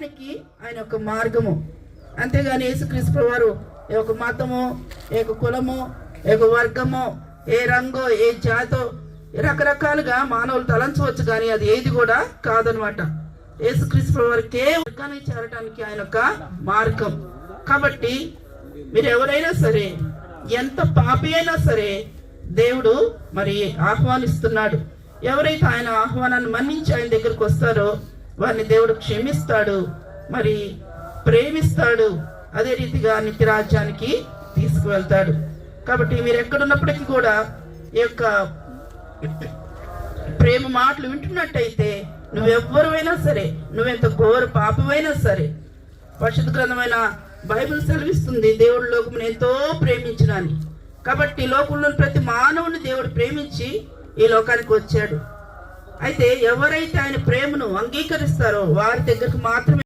రావడానికి ఆయన ఒక మార్గము. అంతేగాని యేసుక్రీస్తు వారు ఏ ఒక మతము, ఏ ఒక కులము, ఏ ఒక వర్గము, ఏ రంగో, ఏ జాతో రకరకాలుగా మానవులు తలంచవచ్చు, కానీ అది ఏది కూడా కాదనమాట. యేసుక్రీస్తు వారికి వర్గానికి చేరడానికి ఆయన ఒక మార్గం. కాబట్టి మీరు ఎవరైనా సరే, ఎంత పాపి అయినా సరే దేవుడు మరి ఆహ్వానిస్తున్నాడు. ఎవరైతే ఆయన ఆహ్వానాన్ని మన్నించి ఆయన దగ్గరకు వస్తారో వారిని దేవుడు క్షమిస్తాడు, మరి ప్రేమిస్తాడు, అదే రీతిగా నిత్యరాజ్యానికి తీసుకువెళ్తాడు. కాబట్టి మీరు ఎక్కడున్నప్పటికీ కూడా ఈ యొక్క ప్రేమ మాటలు వింటున్నట్టయితే నువ్వెవ్వరువైనా సరే, నువ్వెంత ఘోర పాపమైనా సరే, పరిశుద్ధ గ్రంథమైన బైబిల్ సెలవిస్తుంది దేవుడు లోకమును ఎంతో ప్రేమించినని. కాబట్టి లోకంలో ప్రతి మానవుని దేవుడు ప్రేమించి ఈ లోకానికి వచ్చాడు. అయితే ఎవరైతే ఆయన ప్రేమను అంగీకరిస్తారో వారి దగ్గరకు మాత్రమే